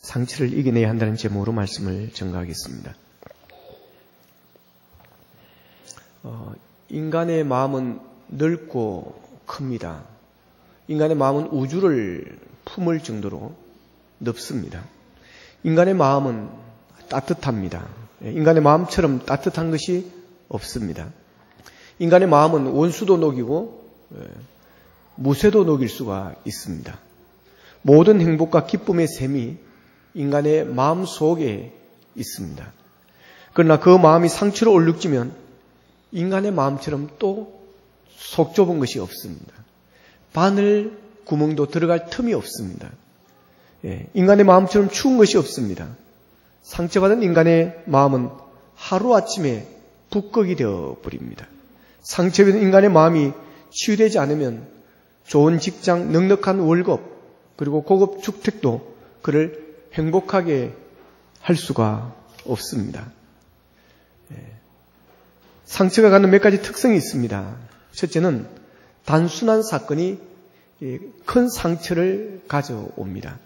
상처를 이겨내야 한다는 제목으로 말씀을 전가하겠습니다. 인간의 마음은 넓고 큽니다. 인간의 마음은 우주를 품을 정도로 넓습니다. 인간의 마음은 따뜻합니다. 인간의 마음처럼 따뜻한 것이 없습니다. 인간의 마음은 원수도 녹이고 무쇠도 녹일 수가 있습니다. 모든 행복과 기쁨의 셈이 인간의 마음 속에 있습니다. 그러나 그 마음이 상처로 얼룩지면 인간의 마음처럼 또 속 좁은 것이 없습니다. 바늘 구멍도 들어갈 틈이 없습니다. 인간의 마음처럼 추운 것이 없습니다. 상처받은 인간의 마음은 하루아침에 북극이 되어버립니다. 상처받은 인간의 마음이 치유되지 않으면 좋은 직장, 넉넉한 월급, 그리고 고급 주택도 그를 행복하게 할 수가 없습니다. 상처가 갖는 몇 가지 특성이 있습니다. 첫째는 단순한 사건이 큰 상처를 가져옵니다.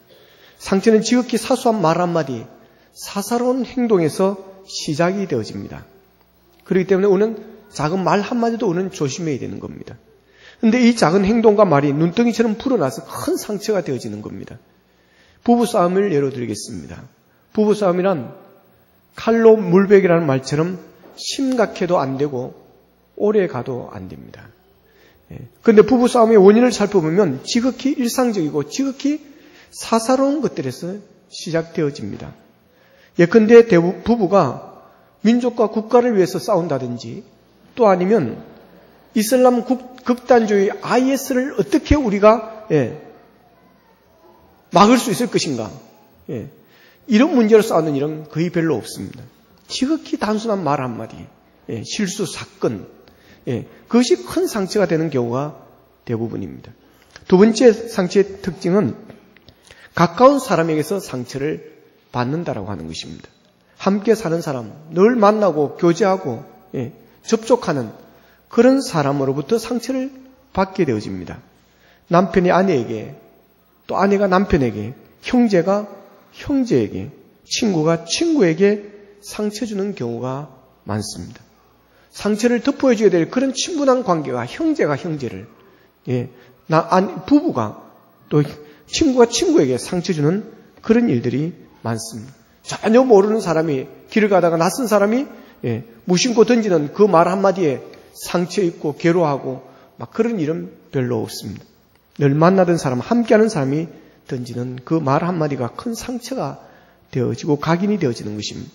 상처는 지극히 사소한 말 한마디, 사사로운 행동에서 시작이 되어집니다. 그렇기 때문에 우리는 작은 말 한마디도 우리는 조심해야 되는 겁니다. 그런데 이 작은 행동과 말이 눈덩이처럼 불어나서 큰 상처가 되어지는 겁니다. 부부싸움을 예로 들겠습니다. 부부싸움이란 칼로 물베기라는 말처럼 심각해도 안 되고 오래 가도 안 됩니다. 그런데 부부싸움의 원인을 살펴보면 지극히 일상적이고 지극히 사사로운 것들에서 시작되어집니다. 예컨대 부부가 민족과 국가를 위해서 싸운다든지 또 아니면 이슬람 극단주의 IS를 어떻게 우리가 막을 수 있을 것인가. 이런 문제로 싸우는 일은 거의 별로 없습니다. 지극히 단순한 말 한마디, 실수, 사건, 그것이 큰 상처가 되는 경우가 대부분입니다. 두 번째 상처의 특징은 가까운 사람에게서 상처를 받는다라고 하는 것입니다. 함께 사는 사람, 늘 만나고 교제하고 접촉하는 그런 사람으로부터 상처를 받게 되어집니다. 남편이 아내에게, 또 아내가 남편에게, 형제가 형제에게, 친구가 친구에게 상처 주는 경우가 많습니다. 상처를 덮어줘야 될 그런 친분한 관계가 형제가 형제를, 부부가 또 친구가 친구에게 상처 주는 그런 일들이 많습니다. 전혀 모르는 사람이 길을 가다가 낯선 사람이 무심코 던지는 그 말 한마디에 상처 입고 괴로워하고 막 그런 일은 별로 없습니다. 늘 만나던 사람, 함께하는 사람이 던지는 그 말 한마디가 큰 상처가 되어지고 각인이 되어지는 것입니다.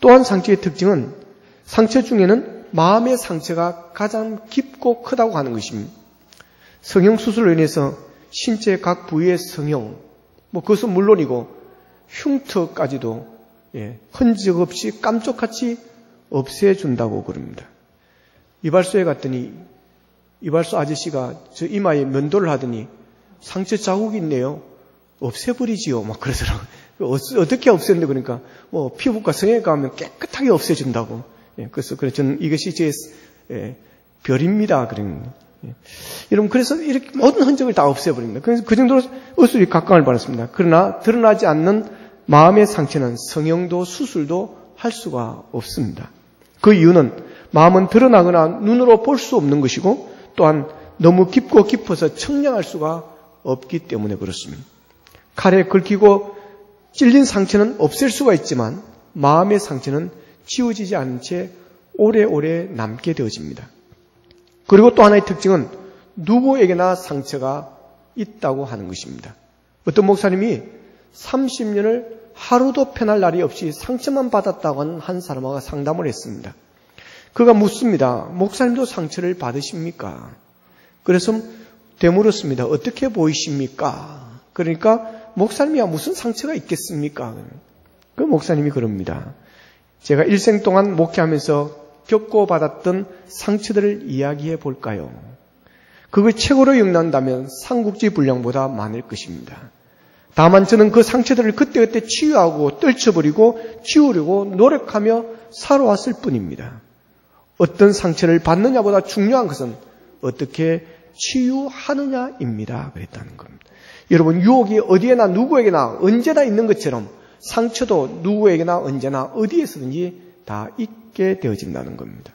또한 상처의 특징은 상처 중에는 마음의 상처가 가장 깊고 크다고 하는 것입니다. 성형수술로 인해서 신체 각 부위의 성형, 그것은 물론이고 흉터까지도 흔적 없이 깜짝같이 없애준다고 그럽니다. 이발소에 갔더니 이발소 아저씨가 저 이마에 면도를 하더니 상처 자국이 있네요. 없애버리지요. 막 그러더라고요. 어떻게 없애는데 그러니까 피부과 성형외과 가면 깨끗하게 없애준다고. 그래서 저는 이것이 제 별입니다. 그런. 여러분 그래서 이렇게 모든 흔적을 다 없애버립니다. 그래서 그 정도로 의술이 각광을 받았습니다. 그러나 드러나지 않는 마음의 상처는 성형도 수술도 할 수가 없습니다. 그 이유는 마음은 드러나거나 눈으로 볼 수 없는 것이고 또한 너무 깊고 깊어서 청량할 수가 없기 때문에 그렇습니다. 칼에 긁히고 찔린 상처는 없앨 수가 있지만 마음의 상처는 지워지지 않은 채 오래오래 남게 되어집니다. 그리고 또 하나의 특징은 누구에게나 상처가 있다고 하는 것입니다. 어떤 목사님이 30년을 하루도 편할 날이 없이 상처만 받았다고 하는 한 사람과 상담을 했습니다. 그가 묻습니다. 목사님도 상처를 받으십니까? 그래서 되물었습니다. 어떻게 보이십니까? 그러니까 목사님이야 무슨 상처가 있겠습니까? 그 목사님이 그럽니다. 제가 일생 동안 목회하면서 겪고받았던 상처들을 이야기해 볼까요? 그걸 책으로 읽는다면 삼국지 분량보다 많을 것입니다. 다만 저는 그 상처들을 그때그때 치유하고 떨쳐버리고 지우려고 노력하며 살아왔을 뿐입니다. 어떤 상처를 받느냐보다 중요한 것은 어떻게 치유하느냐입니다. 그랬다는 겁니다. 여러분, 유혹이 어디에나 누구에게나 언제나 있는 것처럼 상처도 누구에게나 언제나 어디에서든지 다 있게 되어진다는 겁니다.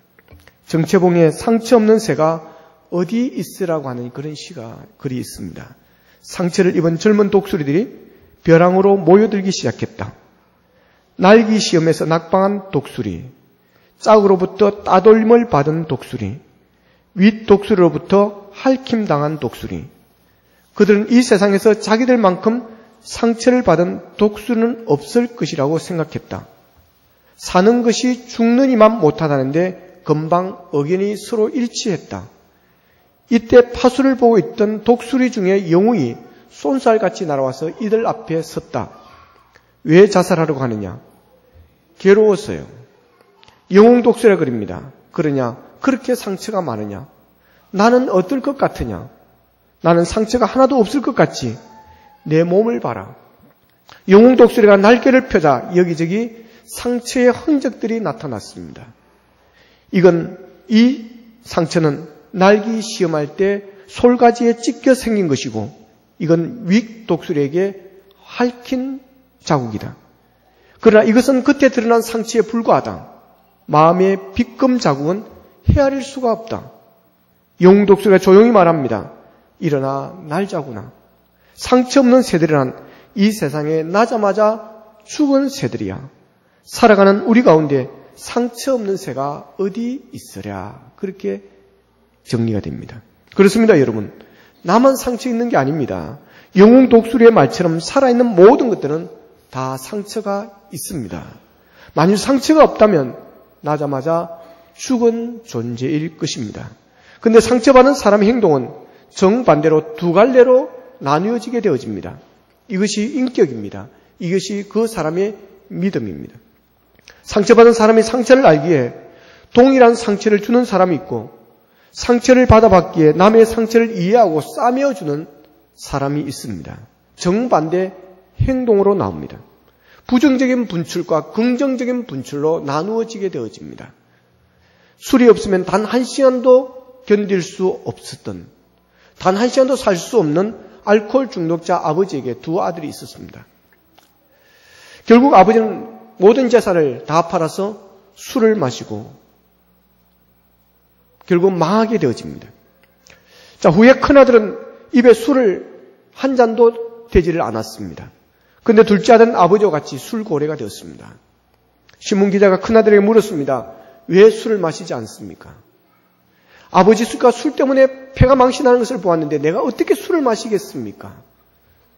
정체봉에 상처 없는 새가 어디 있으라고 하는 그런 글이 있습니다. 상처를 입은 젊은 독수리들이 벼랑으로 모여들기 시작했다. 날기 시험에서 낙방한 독수리, 짝으로부터 따돌림을 받은 독수리, 윗 독수리로부터 할킴당한 독수리. 그들은 이 세상에서 자기들만큼 상처를 받은 독수리는 없을 것이라고 생각했다. 사는 것이 죽는 이만 못하다는데 금방 의견이 서로 일치했다. 이때 파수를 보고 있던 독수리 중에 영웅이 쏜살같이 날아와서 이들 앞에 섰다. 왜 자살하려고 하느냐? 괴로웠어요. 영웅 독수리가 그럽니다. 그러냐? 그렇게 상처가 많으냐? 나는 어떨 것 같으냐? 나는 상처가 하나도 없을 것 같지? 내 몸을 봐라. 영웅 독수리가 날개를 펴자 여기저기 상처의 흔적들이 나타났습니다. 이 상처는 날기 시험할 때 솔가지에 찢겨 생긴 것이고, 이건 윗 독수리에게 핥힌 자국이다. 그러나 이것은 그때 드러난 상처에 불과하다. 마음의 빗금 자국은 헤아릴 수가 없다. 영웅 독수리가 조용히 말합니다. 일어나 날자구나. 상처 없는 새들이란 이 세상에 나자마자 죽은 새들이야. 살아가는 우리 가운데 상처 없는 새가 어디 있으랴. 그렇게 정리가 됩니다. 그렇습니다, 여러분. 나만 상처 있는 게 아닙니다. 영웅 독수리의 말처럼 살아있는 모든 것들은 다 상처가 있습니다. 만일 상처가 없다면 나자마자 죽은 존재일 것입니다. 그런데 상처받은 사람의 행동은 정반대로 두 갈래로 나누어지게 되어집니다. 이것이 인격입니다. 이것이 그 사람의 믿음입니다. 상처받은 사람이 상처를 알기에 동일한 상처를 주는 사람이 있고, 상처를 받아받기에 남의 상처를 이해하고 싸매어주는 사람이 있습니다. 정반대 행동으로 나옵니다. 부정적인 분출과 긍정적인 분출로 나누어지게 되어집니다. 술이 없으면 단 한 시간도 견딜 수 없었던, 단 한 시간도 살 수 없는 알코올 중독자 아버지에게 두 아들이 있었습니다. 결국 아버지는 모든 재산을 다 팔아서 술을 마시고 결국 망하게 되어집니다. 자, 후에 큰아들은 입에 술을 한 잔도 대지를 않았습니다. 그런데 둘째 아들은 아버지와 같이 술고래가 되었습니다. 신문기자가 큰아들에게 물었습니다. 왜 술을 마시지 않습니까? 아버지가 술 때문에 폐가 망신하는 것을 보았는데 내가 어떻게 술을 마시겠습니까?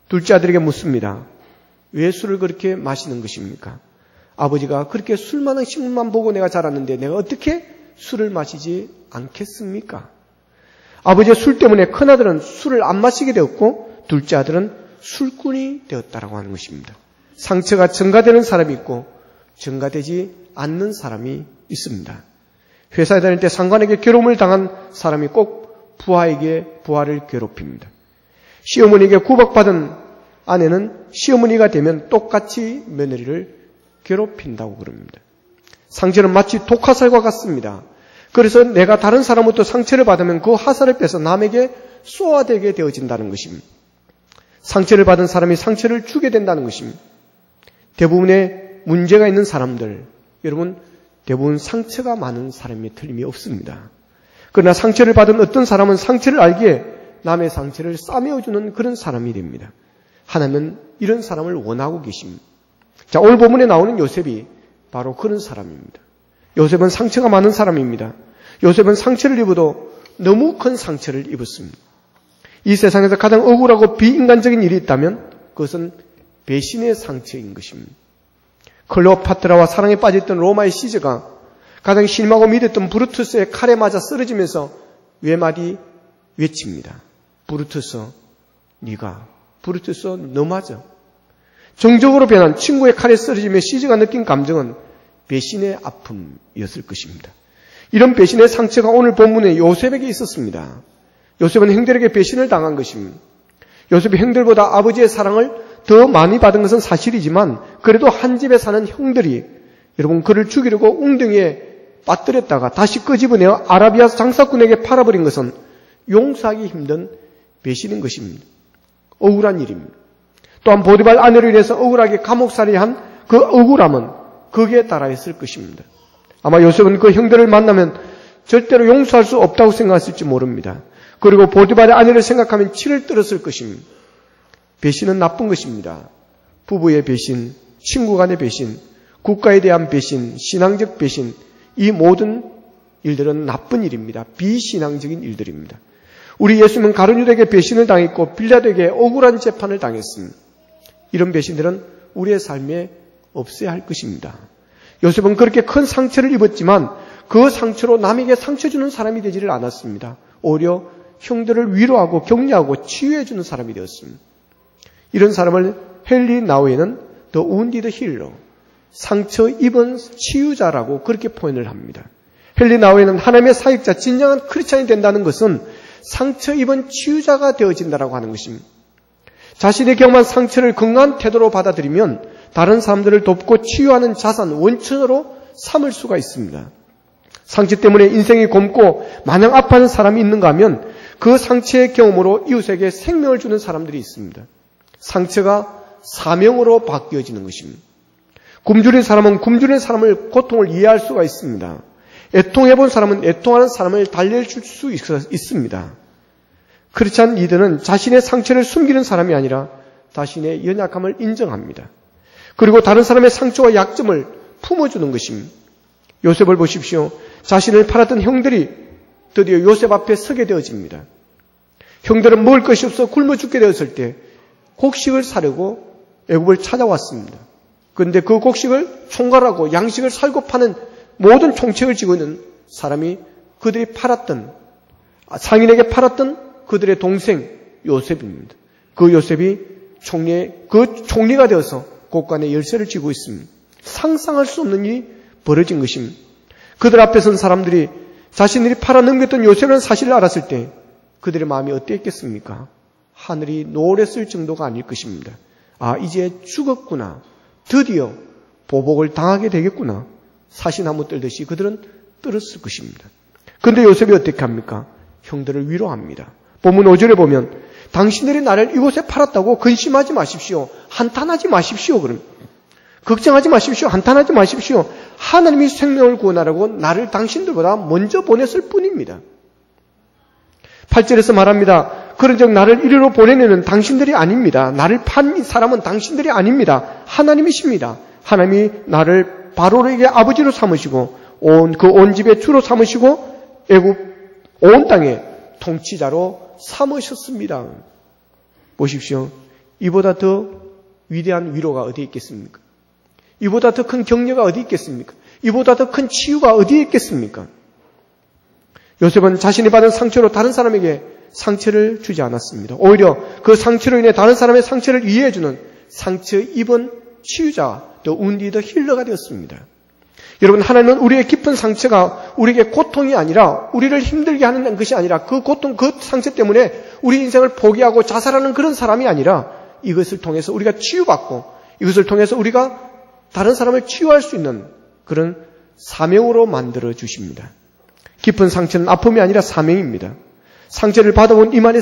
둘째 아들에게 묻습니다. 왜 술을 그렇게 마시는 것입니까? 아버지가 그렇게 술 많은 신문만 보고 내가 자랐는데 내가 어떻게 술을 마시지 않겠습니까? 아버지의 술 때문에 큰아들은 술을 안 마시게 되었고 둘째 아들은 술꾼이 되었다라고 하는 것입니다. 상처가 증가되는 사람이 있고 증가되지 않는 사람이 있습니다. 회사에 다닐 때 상관에게 괴로움을 당한 사람이 꼭 부하를 괴롭힙니다. 시어머니에게 구박받은 아내는 시어머니가 되면 똑같이 며느리를 괴롭힌다고 그럽니다. 상처는 마치 독화살과 같습니다. 그래서 내가 다른 사람부터 상처를 받으면 그 화살을 빼서 남에게 쏘아대게 되어진다는 것입니다. 상처를 받은 사람이 상처를 주게 된다는 것입니다. 대부분의 문제가 있는 사람들, 여러분 대부분 상처가 많은 사람이 틀림이 없습니다. 그러나 상처를 받은 어떤 사람은 상처를 알기에 남의 상처를 싸매어주는 그런 사람이 됩니다. 하나님은 이런 사람을 원하고 계십니다. 자, 오늘 본문에 나오는 요셉이 바로 그런 사람입니다. 요셉은 상처가 많은 사람입니다. 요셉은 상처를 입어도 너무 큰 상처를 입었습니다. 이 세상에서 가장 억울하고 비인간적인 일이 있다면 그것은 배신의 상처인 것입니다. 클레오파트라와 사랑에 빠졌던 로마의 시저가 가장 실망하고 믿었던 브루투스의 칼에 맞아 쓰러지면서 외마디 외칩니다. 브루투스, 너 맞아. 정적으로 변한 친구의 칼에 쓰러지며 시저가 느낀 감정은 배신의 아픔이었을 것입니다. 이런 배신의 상처가 오늘 본문에 요셉에게 있었습니다. 요셉은 형들에게 배신을 당한 것입니다. 요셉이 형들보다 아버지의 사랑을 더 많이 받은 것은 사실이지만 그래도 한 집에 사는 형들이 여러분 그를 죽이려고 웅덩이에 빠뜨렸다가 다시 끄집어내어 아라비아 장사꾼에게 팔아버린 것은 용서하기 힘든 배신인 것입니다. 억울한 일입니다. 또한 보디발 아내로 인해서 억울하게 감옥살이한 그 억울함은 거기에 따라했을 것입니다. 아마 요셉은 그 형들을 만나면 절대로 용서할 수 없다고 생각했을지 모릅니다. 그리고 보디발의 아내를 생각하면 치를 떨었을 것입니다. 배신은 나쁜 것입니다. 부부의 배신, 친구 간의 배신, 국가에 대한 배신, 신앙적 배신, 이 모든 일들은 나쁜 일입니다. 비신앙적인 일들입니다. 우리 예수님은 가룟 유다에게 배신을 당했고 빌라도에게 억울한 재판을 당했습니다. 이런 배신들은 우리의 삶에 없어야 할 것입니다. 요셉은 그렇게 큰 상처를 입었지만 그 상처로 남에게 상처 주는 사람이 되지를 않았습니다. 오히려 형들을 위로하고 격려하고 치유해 주는 사람이 되었습니다. 이런 사람을 헨리 나우에는 The Wounded Healer, 상처 입은 치유자라고 그렇게 표현을 합니다. 헨리 나우에는 하나님의 사역자, 진정한 크리스찬이 된다는 것은 상처 입은 치유자가 되어진다라고 하는 것입니다. 자신의 경험한 상처를 건강한 태도로 받아들이면 다른 사람들을 돕고 치유하는 자산, 원천으로 삼을 수가 있습니다. 상처 때문에 인생이 곪고 마냥 아파하는 사람이 있는가 하면 그 상처의 경험으로 이웃에게 생명을 주는 사람들이 있습니다. 상처가 사명으로 바뀌어지는 것입니다. 굶주린 사람은 굶주린 사람을 고통을 이해할 수가 있습니다. 애통해본 사람은 애통하는 사람을 달래줄 수 있습니다. 그렇지 않은 이들은 자신의 상처를 숨기는 사람이 아니라 자신의 연약함을 인정합니다. 그리고 다른 사람의 상처와 약점을 품어주는 것입니다. 요셉을 보십시오. 자신을 팔았던 형들이 드디어 요셉 앞에 서게 되어집니다. 형들은 먹을 것이 없어 굶어 죽게 되었을 때 곡식을 사려고 애굽을 찾아왔습니다. 그런데 그 곡식을 총괄하고 양식을 살고 파는 모든 총책을 쥐고 있는 사람이 그들이 팔았던, 상인에게 팔았던 그들의 동생 요셉입니다. 그 요셉이 총리가 되어서 곳간에 열쇠를 쥐고 있습니다. 상상할 수 없는 일이 벌어진 것입니다. 그들 앞에 선 사람들이 자신들이 팔아넘겼던 요셉이라는 사실을 알았을 때 그들의 마음이 어땠겠습니까? 하늘이 노랬을 정도가 아닐 것입니다. 아, 이제 죽었구나. 드디어 보복을 당하게 되겠구나. 사시나무 떨듯이 그들은 떨었을 것입니다. 그런데 요셉이 어떻게 합니까? 형들을 위로합니다. 본문 5절에 보면 당신들이 나를 이곳에 팔았다고 근심하지 마십시오. 한탄하지 마십시오. 그럼 걱정하지 마십시오. 한탄하지 마십시오. 하나님이 생명을 구원하라고 나를 당신들보다 먼저 보냈을 뿐입니다. 8절에서 말합니다. 그런즉 나를 이리로 보내는 당신들이 아닙니다. 나를 판 사람은 당신들이 아닙니다. 하나님이십니다. 하나님이 나를 바로에게 아버지로 삼으시고 온 집의 주로 삼으시고 애굽 온 땅의 통치자로 삼으셨습니다. 보십시오. 이보다 더 위대한 위로가 어디 있겠습니까? 이보다 더 큰 격려가 어디 있겠습니까? 이보다 더 큰 치유가 어디에 있겠습니까? 요셉은 자신이 받은 상처로 다른 사람에게 상처를 주지 않았습니다. 오히려 그 상처로 인해 다른 사람의 상처를 이해해주는 상처 입은 치유자, 또 wounded healer가 되었습니다. 여러분, 하나님은 우리의 깊은 상처가 우리에게 고통이 아니라 우리를 힘들게 하는 것이 아니라 그 고통, 그 상처 때문에 우리 인생을 포기하고 자살하는 그런 사람이 아니라 이것을 통해서 우리가 치유받고 이것을 통해서 우리가 다른 사람을 치유할 수 있는 그런 사명으로 만들어 주십니다. 깊은 상처는 아픔이 아니라 사명입니다. 상처를 받아본 이만이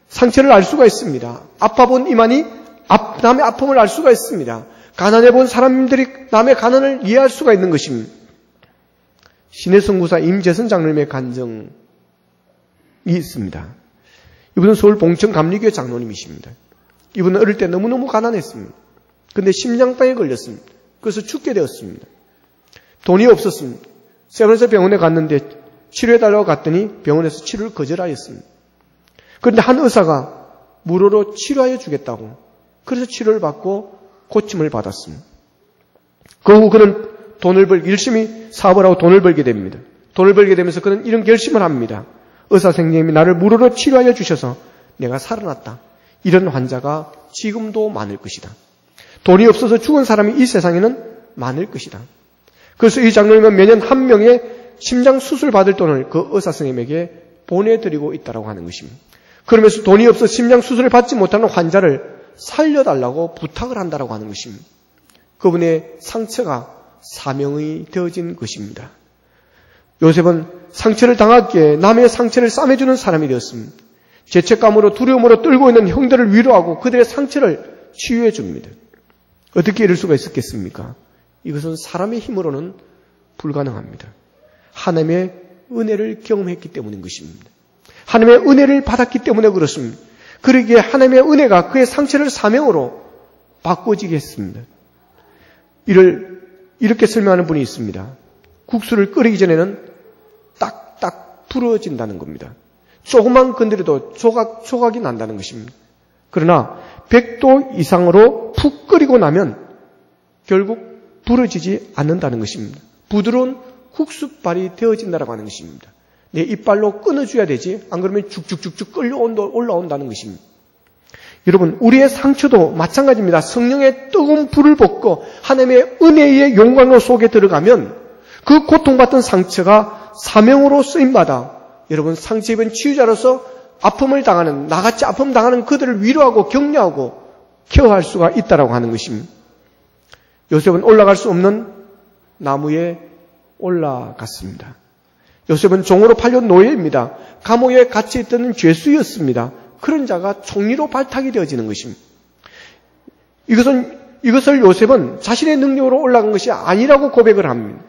상처를 알 수가 있습니다. 아파본 이만이 남의 아픔을 알 수가 있습니다. 가난해본 사람들이 남의 가난을 이해할 수가 있는 것입니다. 신의 선구사 임재선 장로님의 간증이 있습니다. 이분은 서울 봉천 감리교회 장로님이십니다. 이분은 어릴 때 너무너무 가난했습니다. 그런데 심장병에 걸렸습니다. 그래서 죽게 되었습니다. 돈이 없었습니다. 세브란스 병원에 갔는데 치료해달라고 갔더니 병원에서 치료를 거절하였습니다. 그런데 한 의사가 무료로 치료하여 주겠다고 그래서 치료를 받고 고침을 받았습니다. 그 후 그는 열심히 사업을 하고 돈을 벌게 됩니다. 돈을 벌게 되면서 그는 이런 결심을 합니다. 의사 선생님이 나를 무료로 치료하여 주셔서 내가 살아났다. 이런 환자가 지금도 많을 것이다. 돈이 없어서 죽은 사람이 이 세상에는 많을 것이다. 그래서 이 장로님은 매년 한 명의 심장 수술 받을 돈을 그 의사 선생님에게 보내드리고 있다고 하는 것입니다. 그러면서 돈이 없어 심장 수술을 받지 못하는 환자를 살려달라고 부탁을 한다고 하는 것입니다. 그분의 상처가 사명이 되어진 것입니다. 요셉은 상처를 당하기에 남의 상처를 싸매주는 사람이 되었습니다. 죄책감으로 두려움으로 떨고 있는 형들을 위로하고 그들의 상처를 치유해 줍니다. 어떻게 이럴 수가 있었겠습니까? 이것은 사람의 힘으로는 불가능합니다. 하나님의 은혜를 경험했기 때문인 것입니다. 하나님의 은혜를 받았기 때문에 그렇습니다. 그러기에 하나님의 은혜가 그의 상처를 사명으로 바꿔지게 했습니다. 이렇게 설명하는 분이 있습니다. 국수를 끓이기 전에는 딱딱 부러진다는 겁니다. 조금만 건드려도 조각이 난다는 것입니다. 그러나 100도 이상으로 푹 끓이고 나면 결국 부러지지 않는다는 것입니다. 부드러운 국수발이 되어진다고 하는 것입니다. 내 이빨로 끊어줘야 되지, 안 그러면 쭉쭉쭉쭉 올라온다는 것입니다. 여러분, 우리의 상처도 마찬가지입니다. 성령의 뜨거운 불을 볶고 하나님의 은혜의 영광로 속에 들어가면 그 고통받던 상처가 사명으로 쓰임받아 여러분, 상처 입은 치유자로서 아픔을 당하는, 나같이 아픔 당하는 그들을 위로하고 격려하고 케어할 수가 있다라고 하는 것입니다. 요셉은 올라갈 수 없는 나무에 올라갔습니다. 요셉은 종으로 팔린 노예입니다. 감옥에 갇혀 있던 죄수였습니다. 그런 자가 총리로 발탁이 되어지는 것입니다. 이것을 요셉은 자신의 능력으로 올라간 것이 아니라고 고백을 합니다.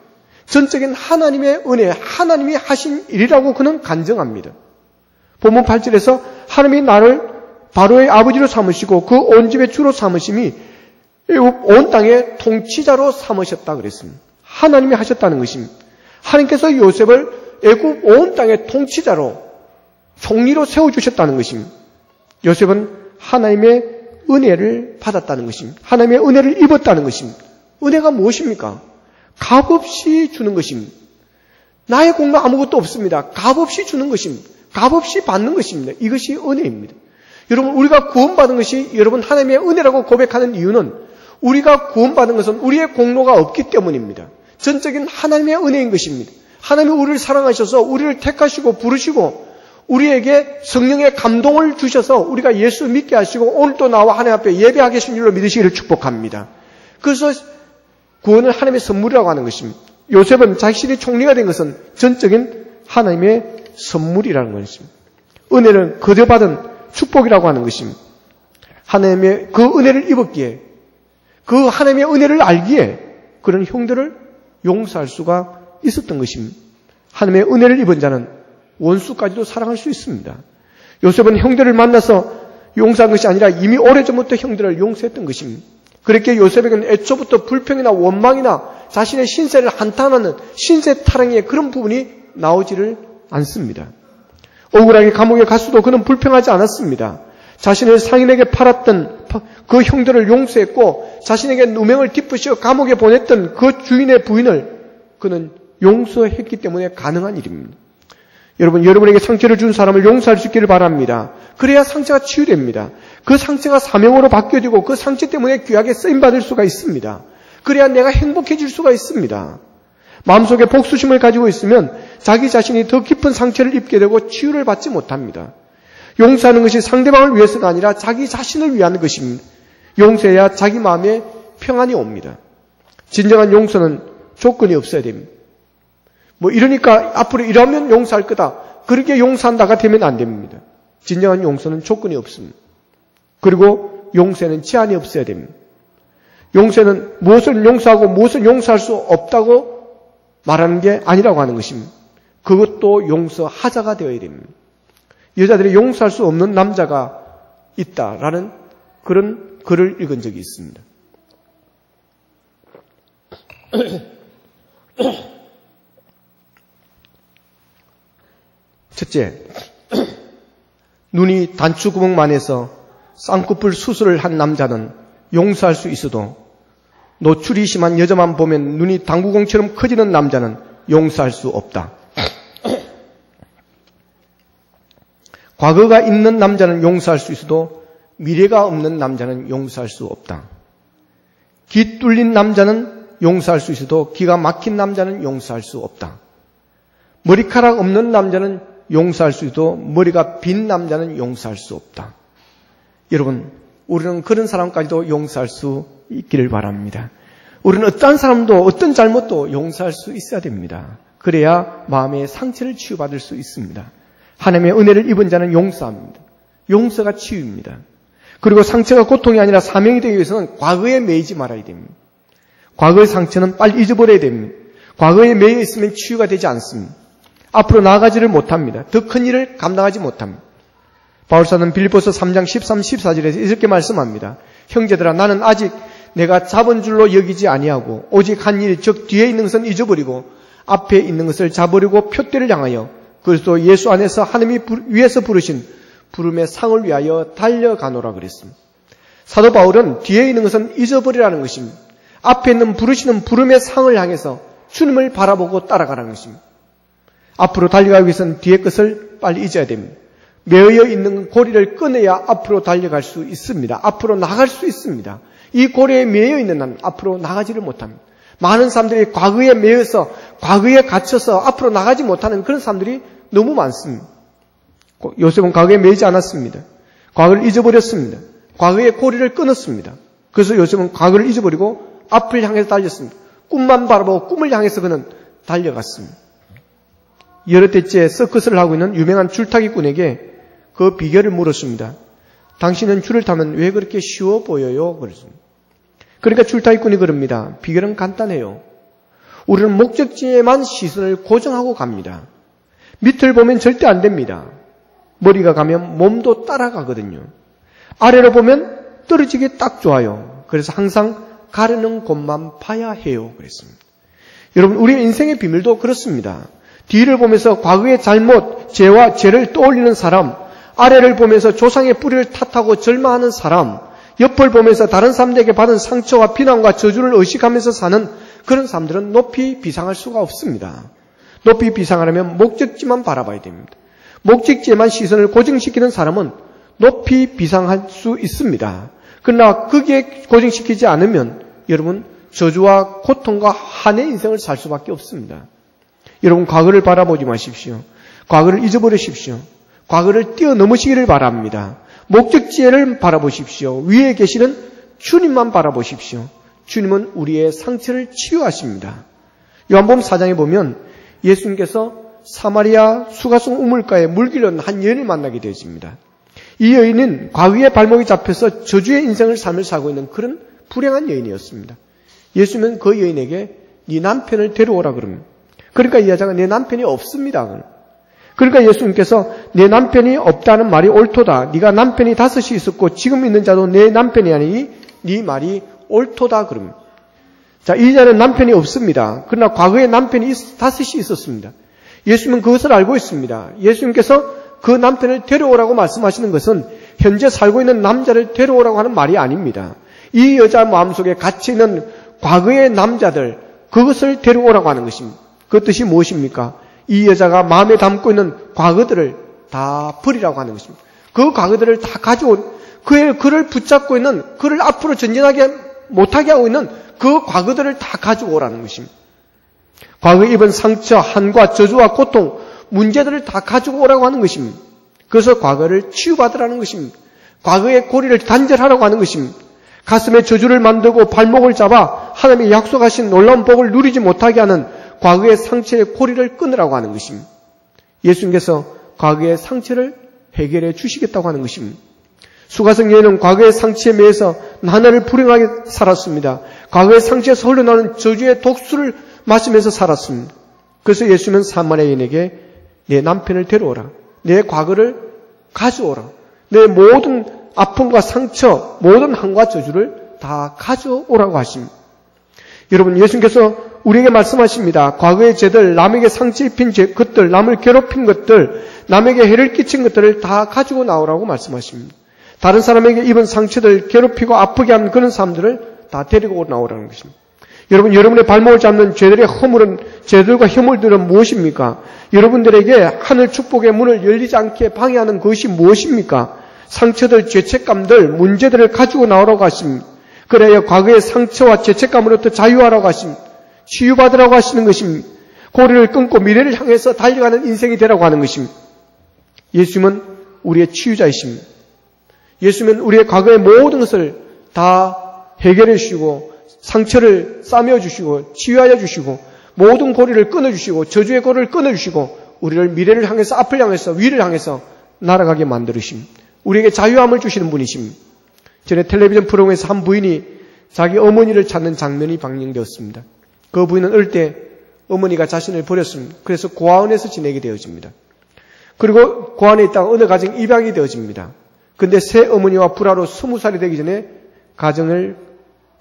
전적인 하나님의 은혜, 하나님이 하신 일이라고 그는 간증합니다. 본문 8절에서 하나님이 나를 바로의 아버지로 삼으시고 그 온 집의 주로 삼으심이 온 땅의 통치자로 삼으셨다 그랬습니다. 하나님이 하셨다는 것입니다. 하나님께서 요셉을 애굽 온 땅의 통치자로 총리로 세워주셨다는 것입니다. 요셉은 하나님의 은혜를 받았다는 것입니다. 하나님의 은혜를 입었다는 것입니다. 은혜가 무엇입니까? 값없이 주는 것입니다. 나의 공로 아무것도 없습니다. 값없이 주는 것입니다. 값없이 받는 것입니다. 이것이 은혜입니다. 여러분, 우리가 구원받은 것이 여러분 하나님의 은혜라고 고백하는 이유는 우리가 구원받은 것은 우리의 공로가 없기 때문입니다. 전적인 하나님의 은혜인 것입니다. 하나님이 우리를 사랑하셔서 우리를 택하시고 부르시고 우리에게 성령의 감동을 주셔서 우리가 예수 믿게 하시고 오늘도 나와 하나님 앞에 예배하게 하신 줄로 믿으시기를 축복합니다. 그래서 구원은 하나님의 선물이라고 하는 것입니다. 요셉은 자신이 총리가 된 것은 전적인 하나님의 선물이라는 것입니다. 은혜는 거저받은 축복이라고 하는 것입니다. 하나님의 그 은혜를 입었기에, 그 하나님의 은혜를 알기에 그런 형들을 용서할 수가 있었던 것입니다. 하나님의 은혜를 입은 자는 원수까지도 사랑할 수 있습니다. 요셉은 형들을 만나서 용서한 것이 아니라 이미 오래전부터 형들을 용서했던 것입니다. 그렇게 요셉에게는 애초부터 불평이나 원망이나 자신의 신세를 한탄하는 신세 타령의 그런 부분이 나오지를 않습니다. 억울하게 감옥에 갔어도 그는 불평하지 않았습니다. 자신을 상인에게 팔았던 그 형들을 용서했고 자신에게 누명을 짚으시어 감옥에 보냈던 그 주인의 부인을 그는 용서했기 때문에 가능한 일입니다. 여러분, 여러분에게 상처를 준 사람을 용서할 수 있기를 바랍니다. 그래야 상처가 치유됩니다. 그 상처가 사명으로 바뀌어지고 그 상처 때문에 귀하게 쓰임받을 수가 있습니다. 그래야 내가 행복해질 수가 있습니다. 마음속에 복수심을 가지고 있으면 자기 자신이 더 깊은 상처를 입게 되고 치유를 받지 못합니다. 용서하는 것이 상대방을 위해서가 아니라 자기 자신을 위한 것입니다. 용서해야 자기 마음에 평안이 옵니다. 진정한 용서는 조건이 없어야 됩니다. 이러니까 앞으로 이러면 용서할 거다. 그렇게 용서한다가 되면 안 됩니다. 진정한 용서는 조건이 없습니다. 그리고 용서에는 제한이 없어야 됩니다. 용서는 무엇을 용서하고 무엇을 용서할 수 없다고 말하는 게 아니라고 하는 것입니다. 그것도 용서하자가 되어야 됩니다. 여자들이 용서할 수 없는 남자가 있다라는 그런 글을 읽은 적이 있습니다. 첫째, 눈이 단추구멍만해서 쌍꺼풀 수술을 한 남자는 용서할 수 있어도 노출이 심한 여자만 보면 눈이 당구공처럼 커지는 남자는 용서할 수 없다. 과거가 있는 남자는 용서할 수 있어도 미래가 없는 남자는 용서할 수 없다. 기 뚫린 남자는 용서할 수 있어도 기가 막힌 남자는 용서할 수 없다. 머리카락 없는 남자는 용서할 수 있어도 머리가 빈 남자는 용서할 수 없다. 여러분, 우리는 그런 사람까지도 용서할 수 있기를 바랍니다. 우리는 어떤 사람도 어떤 잘못도 용서할 수 있어야 됩니다. 그래야 마음의 상처를 치유받을 수 있습니다. 하나님의 은혜를 입은 자는 용서합니다. 용서가 치유입니다. 그리고 상처가 고통이 아니라 사명이 되기 위해서는 과거에 매이지 말아야 됩니다. 과거의 상처는 빨리 잊어버려야 됩니다. 과거에 매여 있으면 치유가 되지 않습니다. 앞으로 나아가지를 못합니다. 더 큰 일을 감당하지 못합니다. 바울사는 빌립보서 3장 13, 14절에서 이렇게 말씀합니다. 형제들아, 나는 아직 내가 잡은 줄로 여기지 아니하고 오직 한 일, 즉 뒤에 있는 것은 잊어버리고 앞에 있는 것을 잡으려고 표대를 향하여 그리스도 예수 안에서 하나님이 위에서 부르신 부름의 상을 위하여 달려가노라 그랬습니다. 사도 바울은 뒤에 있는 것은 잊어버리라는 것입니다. 앞에 있는 부르시는 부름의 상을 향해서 주님을 바라보고 따라가라는 것입니다. 앞으로 달려가기 위해서는 뒤의 것을 빨리 잊어야 됩니다. 매여 있는 고리를 꺼내야 앞으로 달려갈 수 있습니다. 앞으로 나갈 수 있습니다. 이 고리에 매여 있는 한 앞으로 나가지를 못합니다. 많은 사람들이 과거에 매여서 과거에 갇혀서 앞으로 나가지 못하는 그런 사람들이 너무 많습니다. 요셉은 과거에 매이지 않았습니다. 과거를 잊어버렸습니다. 과거의 고리를 끊었습니다. 그래서 요셉은 과거를 잊어버리고 앞을 향해서 달렸습니다. 꿈만 바라보고 꿈을 향해서 그는 달려갔습니다. 여러 대째 서커스를 하고 있는 유명한 줄타기꾼에게 그 비결을 물었습니다. 당신은 줄을 타면 왜 그렇게 쉬워 보여요? 그랬습니다. 그러니까 줄타기꾼이 그럽니다. 비결은 간단해요. 우리는 목적지에만 시선을 고정하고 갑니다. 밑을 보면 절대 안 됩니다. 머리가 가면 몸도 따라가거든요. 아래로 보면 떨어지기 딱 좋아요. 그래서 항상 가르는 곳만 봐야 해요. 그랬습니다. 여러분, 우리의 인생의 비밀도 그렇습니다. 뒤를 보면서 과거의 잘못, 죄와 죄를 떠올리는 사람, 아래를 보면서 조상의 뿌리를 탓하고 절망하는 사람, 옆을 보면서 다른 사람들에게 받은 상처와 비난과 저주를 의식하면서 사는 그런 사람들은 높이 비상할 수가 없습니다. 높이 비상하려면 목적지만 바라봐야 됩니다. 목적지에만 시선을 고정시키는 사람은 높이 비상할 수 있습니다. 그러나 거기에 고정시키지 않으면 여러분 저주와 고통과 한의 인생을 살 수밖에 없습니다. 여러분 과거를 바라보지 마십시오. 과거를 잊어버리십시오. 과거를 뛰어넘으시기를 바랍니다. 목적지를 바라보십시오. 위에 계시는 주님만 바라보십시오. 주님은 우리의 상처를 치유하십니다. 요한복음 4장에 보면 예수님께서 사마리아 수가성 우물가에 물길로 한 여인을 만나게 되어집니다. 이 여인은 과거의 발목이 잡혀서 저주의 인생을 삶을 살고 있는 그런 불행한 여인이었습니다. 예수님은 그 여인에게 네 남편을 데려오라 그럽니다. 그러니까 이 여자가 내 남편이 없습니다. 그러니까 예수님께서 내 남편이 없다는 말이 옳도다. 네가 남편이 5이 있었고 지금 있는 자도 내 남편이 아니니 네 말이 옳도다 그럽니다. 자, 이 여자는 남편이 없습니다. 그러나 과거에 남편이 5이 있었습니다. 예수님은 그것을 알고 있습니다. 예수님께서 그 남편을 데려오라고 말씀하시는 것은 현재 살고 있는 남자를 데려오라고 하는 말이 아닙니다. 이 여자 마음속에 갇혀있는 과거의 남자들, 그것을 데려오라고 하는 것입니다. 그 뜻이 무엇입니까? 이 여자가 마음에 담고 있는 과거들을 다 버리라고 하는 것입니다. 그 과거들을 다 가져온, 그를 붙잡고 있는, 그를 앞으로 전진하게 못하게 하고 있는 그 과거들을 다 가지고 오라는 것입니다. 과거에 입은 상처, 한과 저주와 고통, 문제들을 다 가지고 오라고 하는 것입니다. 그래서 과거를 치유받으라는 것입니다. 과거의 고리를 단절하라고 하는 것입니다. 가슴에 저주를 만들고 발목을 잡아 하나님이 약속하신 놀라운 복을 누리지 못하게 하는 과거의 상처의 고리를 끊으라고 하는 것입니다. 예수님께서 과거의 상처를 해결해 주시겠다고 하는 것입니다. 수가성 여인은 과거의 상처에 매여서 나날을 불행하게 살았습니다. 과거의 상처에서 흘러나오는 저주의 독수를 마시면서 살았습니다. 그래서 예수님은 사마리아 여인에게 내 남편을 데려오라. 내 과거를 가져오라. 내 모든 아픔과 상처, 모든 한과 저주를 다 가져오라고 하십니다. 여러분, 예수님께서 우리에게 말씀하십니다. 과거의 죄들, 남에게 상처 입힌 것들, 남을 괴롭힌 것들, 남에게 해를 끼친 것들을 다 가지고 나오라고 말씀하십니다. 다른 사람에게 입은 상처들, 괴롭히고 아프게 한 그런 사람들을 다 데리고 나오라는 것입니다. 여러분, 여러분의 발목을 잡는 죄들의 허물은, 죄들과 혐오들은 무엇입니까? 여러분들에게 하늘 축복의 문을 열리지 않게 방해하는 것이 무엇입니까? 상처들, 죄책감들, 문제들을 가지고 나오라고 하십니다. 그래야 과거의 상처와 죄책감으로부터 자유하라고 하십니다. 치유받으라고 하시는 것입니다. 고리를 끊고 미래를 향해서 달려가는 인생이 되라고 하는 것입니다. 예수님은 우리의 치유자이십니다. 예수님은 우리의 과거의 모든 것을 다 해결해 주시고 상처를 싸매어 주시고 치유하여 주시고 모든 고리를 끊어주시고 저주의 고리를 끊어주시고 우리를 미래를 향해서 앞을 향해서 위를 향해서 날아가게 만들으심. 우리에게 자유함을 주시는 분이심. 전에 텔레비전 프로그램에서 한 부인이 자기 어머니를 찾는 장면이 방영되었습니다. 그 부인은 어릴 때 어머니가 자신을 버렸습니다. 그래서 고아원에서 지내게 되어집니다. 그리고 고아원에 있다가 어느 가정 입양이 되어집니다. 근데 새 어머니와 불화로 20살이 되기 전에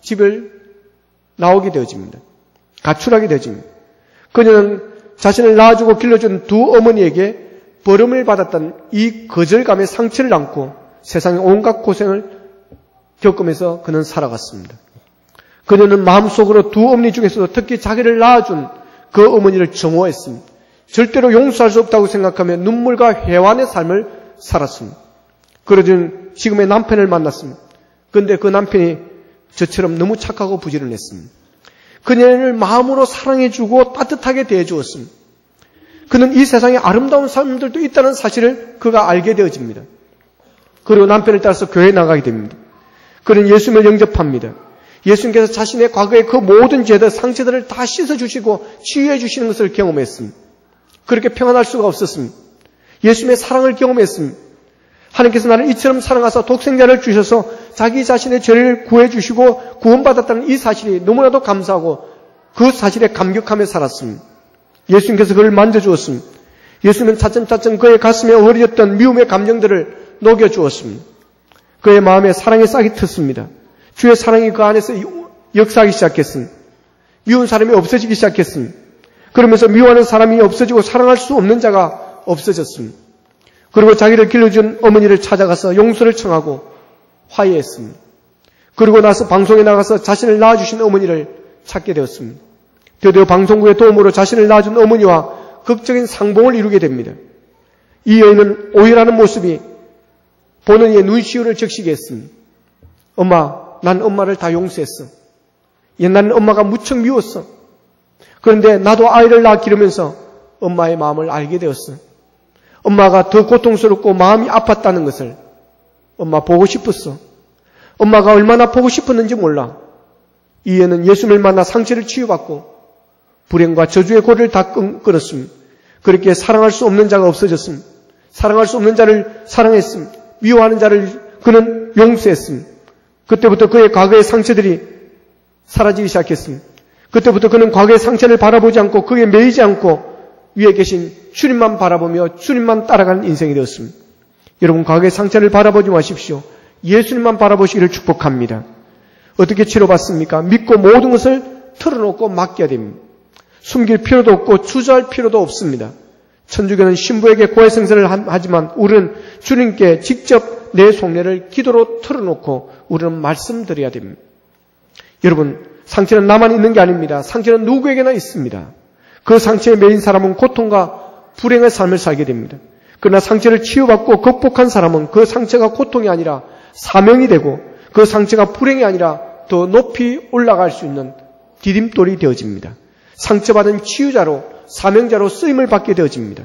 집을 나오게 되어집니다. 가출하게 되어집니다. 그녀는 자신을 낳아주고 길러준 두 어머니에게 버림을 받았던 이 거절감의 상처를 안고 세상의 온갖 고생을 겪으면서 그는 살아갔습니다. 그녀는 마음속으로 두 어머니 중에서도 특히 자기를 낳아준 그 어머니를 정오했습니다. 절대로 용서할 수 없다고 생각하며 눈물과 회환의 삶을 살았습니다. 그러던 지금의 남편을 만났습니다. 그런데 그 남편이 저처럼 너무 착하고 부지런했습니다. 그녀를 마음으로 사랑해주고 따뜻하게 대해주었습니다. 그는 이 세상에 아름다운 사람들도 있다는 사실을 그가 알게 되어집니다. 그리고 남편을 따라서 교회에 나가게 됩니다. 그는 예수님을 영접합니다. 예수님께서 자신의 과거의 그 모든 죄들, 상처들을 다 씻어주시고 치유해 주시는 것을 경험했습니다. 그렇게 평안할 수가 없었습니다. 예수님의 사랑을 경험했습니다. 하나님께서 나를 이처럼 사랑하사 독생자를 주셔서 자기 자신의 죄를 구해주시고 구원받았다는 이 사실이 너무나도 감사하고 그 사실에 감격하며 살았습니다. 예수님께서 그를 만져주었습니다. 예수님은 차츰차츰 그의 가슴에 어려졌던 미움의 감정들을 녹여주었습니다. 그의 마음에 사랑의 싹이 텄습니다. 주의 사랑이 그 안에서 역사하기 시작했습니다. 미운 사람이 없어지기 시작했습니다. 그러면서 미워하는 사람이 없어지고 사랑할 수 없는 자가 없어졌습니다. 그리고 자기를 길러준 어머니를 찾아가서 용서를 청하고 화해했습니다. 그리고 나서 방송에 나가서 자신을 낳아주신 어머니를 찾게 되었습니다. 드디어 방송국의 도움으로 자신을 낳아준 어머니와 극적인 상봉을 이루게 됩니다. 이 여인은 오해라는 모습이 보는 이의 눈시울을 적시게 했습니다. 엄마, 난 엄마를 다 용서했어. 옛날에는 엄마가 무척 미웠어. 그런데 나도 아이를 낳아 기르면서 엄마의 마음을 알게 되었어. 엄마가 더 고통스럽고 마음이 아팠다는 것을 엄마 보고 싶었어. 엄마가 얼마나 보고 싶었는지 몰라. 이 애는 예수님을 만나 상처를 치유받고 불행과 저주의 고리를 다 끊었습니다. 그렇게 사랑할 수 없는 자가 없어졌습니다. 사랑할 수 없는 자를 사랑했습니다. 미워하는 자를 그는 용서했습니다. 그때부터 그의 과거의 상처들이 사라지기 시작했습니다. 그때부터 그는 과거의 상처를 바라보지 않고 그에 매이지 않고 위에 계신 주님만 바라보며 주님만 따라가는 인생이 되었습니다. 여러분, 과거의 상처를 바라보지 마십시오. 예수님만 바라보시기를 축복합니다. 어떻게 치료받습니까? 믿고 모든 것을 털어놓고 맡겨야 됩니다. 숨길 필요도 없고 주저할 필요도 없습니다. 천주교는 신부에게 고해성사를 하지만 우리는 주님께 직접 내 속내를 기도로 털어놓고 우리는 말씀드려야 됩니다. 여러분, 상처는 나만 있는 게 아닙니다. 상처는 누구에게나 있습니다. 그 상처에 매인 사람은 고통과 불행의 삶을 살게 됩니다. 그러나 상처를 치유받고 극복한 사람은 그 상처가 고통이 아니라 사명이 되고 그 상처가 불행이 아니라 더 높이 올라갈 수 있는 디딤돌이 되어집니다. 상처받은 치유자로 사명자로 쓰임을 받게 되어집니다.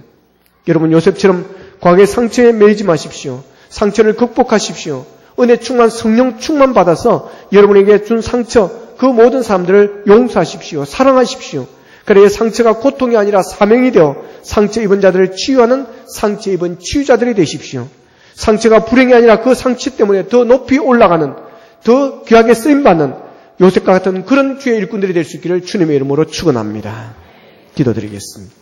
여러분, 요셉처럼 과거의 상처에 매이지 마십시오. 상처를 극복하십시오. 은혜 충만 성령 충만 받아서 여러분에게 준 상처 그 모든 사람들을 용서하십시오. 사랑하십시오. 그래야 상처가 고통이 아니라 사명이 되어 상처 입은 자들을 치유하는 상처 입은 치유자들이 되십시오. 상처가 불행이 아니라 그 상처 때문에 더 높이 올라가는 더 귀하게 쓰임받는 요셉과 같은 그런 주의 일꾼들이 될 수 있기를 주님의 이름으로 축원합니다. 기도드리겠습니다.